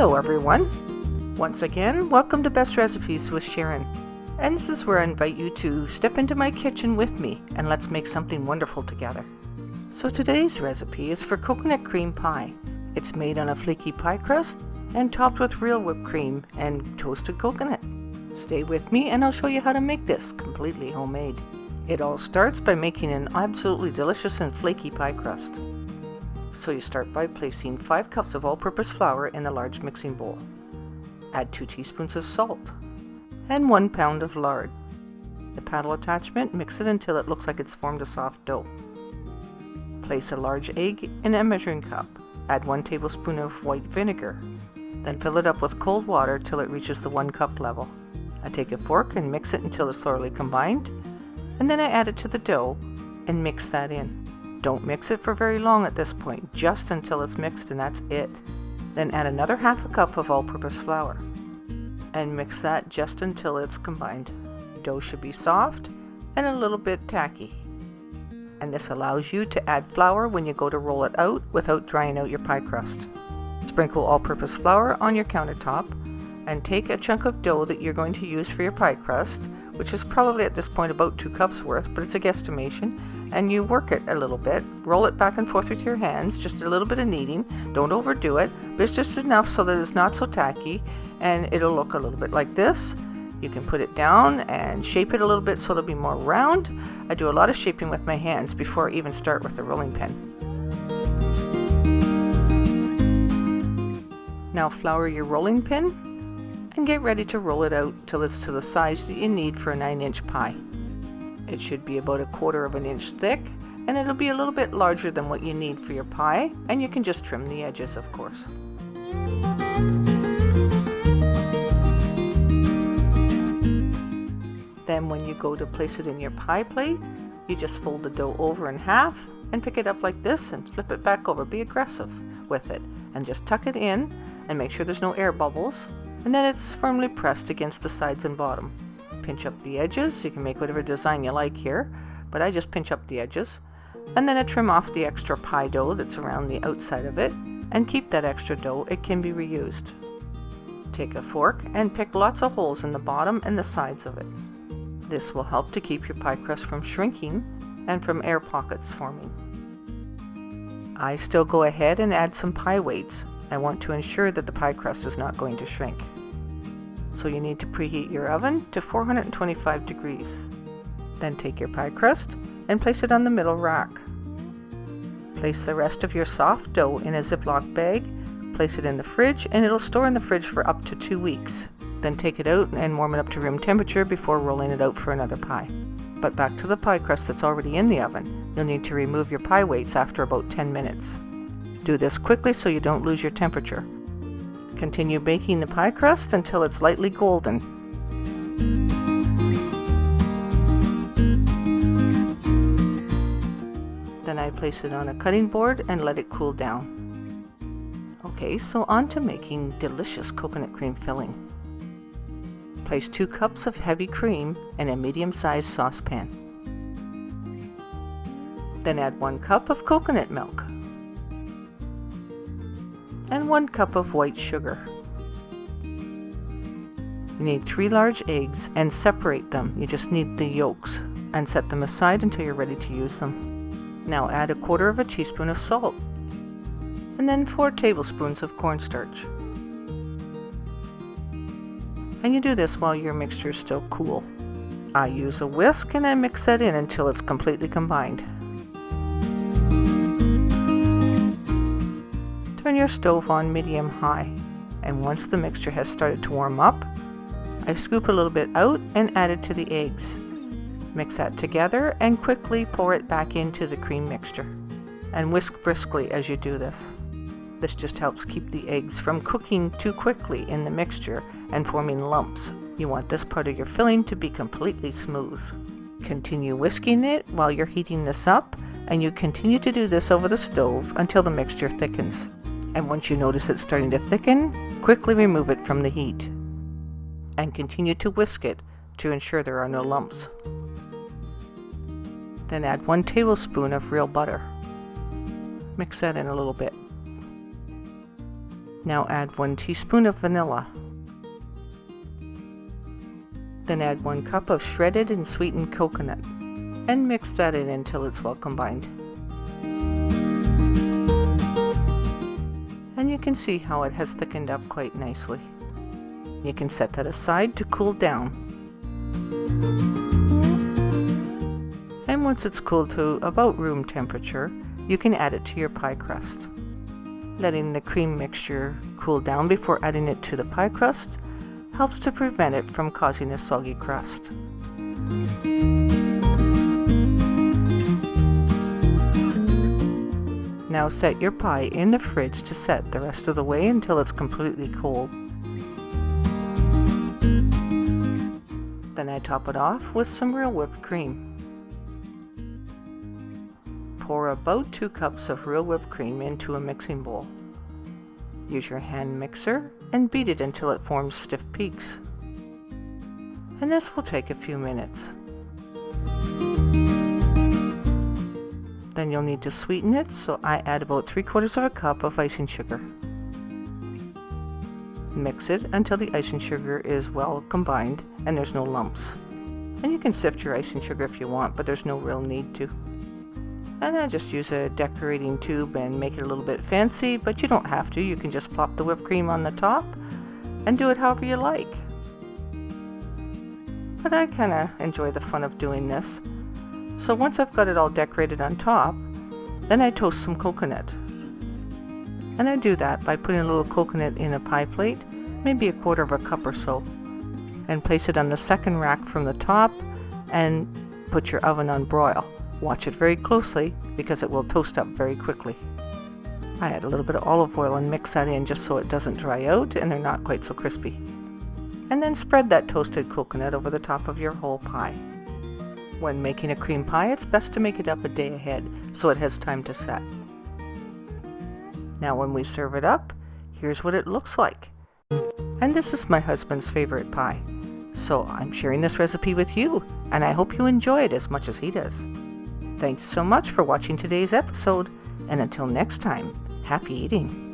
Hello everyone. Once again, welcome to Best Recipes with Sharon. And this is where I invite you to step into my kitchen with me and let's make something wonderful together. So today's recipe is for coconut cream pie. It's made on a flaky pie crust and topped with real whipped cream and toasted coconut. Stay with me and I'll show you how to make this completely homemade. It all starts by making an absolutely delicious and flaky pie crust. So you start by placing 5 cups of all-purpose flour in a large mixing bowl. Add 2 teaspoons of salt and 1 pound of lard. The paddle attachment, mix it until it looks like it's formed a soft dough. Place a large egg in a measuring cup. Add 1 tablespoon of white vinegar. Then fill it up with cold water till it reaches the 1 cup level. I take a fork and mix it until it's thoroughly combined, and then I add it to the dough and mix that in. Don't mix it for very long at this point, just until it's mixed and that's it. Then add another half a cup of all-purpose flour and mix that just until it's combined. Dough should be soft and a little bit tacky. And this allows you to add flour when you go to roll it out without drying out your pie crust. Sprinkle all-purpose flour on your countertop and take a chunk of dough that you're going to use for your pie crust, which is probably at this point about 2 cups worth, but it's a guesstimation, and you work it a little bit. Roll it back and forth with your hands, just a little bit of kneading. Don't overdo it, but it's just enough so that it's not so tacky, and it'll look a little bit like this. You can put it down and shape it a little bit so it'll be more round. I do a lot of shaping with my hands before I even start with the rolling pin. Now flour your rolling pin and get ready to roll it out till it's to the size that you need for a 9-inch pie. It should be about 1/4 of an inch thick, and it'll be a little bit larger than what you need for your pie, and you can just trim the edges, of course. Then when you go to place it in your pie plate, you just fold the dough over in half and pick it up like this and flip it back over. Be aggressive with it and just tuck it in and make sure there's no air bubbles, and then it's firmly pressed against the sides and bottom. Pinch up the edges. You can make whatever design you like here, but I just pinch up the edges, and then I trim off the extra pie dough that's around the outside of it and keep that extra dough. It can be reused. Take a fork and pick lots of holes in the bottom and the sides of it. This will help to keep your pie crust from shrinking and from air pockets forming. I still go ahead and add some pie weights. I want to ensure that the pie crust is not going to shrink. So you need to preheat your oven to 425 degrees. Then take your pie crust and place it on the middle rack. Place the rest of your soft dough in a Ziploc bag, place it in the fridge, and it'll store in the fridge for up to 2 weeks. Then take it out and warm it up to room temperature before rolling it out for another pie. But back to the pie crust that's already in the oven. You'll need to remove your pie weights after about 10 minutes. Do this quickly so you don't lose your temperature. Continue baking the pie crust until it's lightly golden. Then I place it on a cutting board and let it cool down. Okay, so on to making delicious coconut cream filling. Place 2 cups of heavy cream in a medium-sized saucepan. Then add 1 cup of coconut milk and 1 cup of white sugar. You need 3 large eggs and separate them. You just need the yolks and set them aside until you're ready to use them. Now add 1/4 teaspoon of salt and then 4 tablespoons of cornstarch. And you do this while your mixture is still cool. I use a whisk and I mix that in until it's completely combined. Turn your stove on medium-high, and once the mixture has started to warm up, I scoop a little bit out and add it to the eggs. Mix that together and quickly pour it back into the cream mixture, and whisk briskly as you do this. This just helps keep the eggs from cooking too quickly in the mixture and forming lumps. You want this part of your filling to be completely smooth. Continue whisking it while you're heating this up, and you continue to do this over the stove until the mixture thickens. And once you notice it starting to thicken, quickly remove it from the heat. And continue to whisk it to ensure there are no lumps. Then add 1 tablespoon of real butter. Mix that in a little bit. Now add 1 teaspoon of vanilla. Then add 1 cup of shredded and sweetened coconut and mix that in until it's well combined. And you can see how it has thickened up quite nicely. You can set that aside to cool down. And once it's cooled to about room temperature, you can add it to your pie crust. Letting the cream mixture cool down before adding it to the pie crust helps to prevent it from causing a soggy crust. Now set your pie in the fridge to set the rest of the way until it's completely cold. Then I top it off with some real whipped cream. Pour about 2 cups of real whipped cream into a mixing bowl. Use your hand mixer and beat it until it forms stiff peaks. And this will take a few minutes. Then you'll need to sweeten it, so I add about 3/4 of a cup of icing sugar. Mix it until the icing sugar is well combined and there's no lumps. And you can sift your icing sugar if you want, but there's no real need to. And I just use a decorating tube and make it a little bit fancy, but you don't have to. You can just plop the whipped cream on the top and do it however you like. But I kind of enjoy the fun of doing this. So once I've got it all decorated on top, then I toast some coconut. And I do that by putting a little coconut in a pie plate, maybe 1/4 cup or so, and place it on the second rack from the top and put your oven on broil. Watch it very closely because it will toast up very quickly. I add a little bit of olive oil and mix that in just so it doesn't dry out and they're not quite so crispy. And then spread that toasted coconut over the top of your whole pie. When making a cream pie, it's best to make it up a day ahead so it has time to set. Now when we serve it up, here's what it looks like. And this is my husband's favorite pie. So I'm sharing this recipe with you, and I hope you enjoy it as much as he does. Thanks so much for watching today's episode, and until next time, happy eating!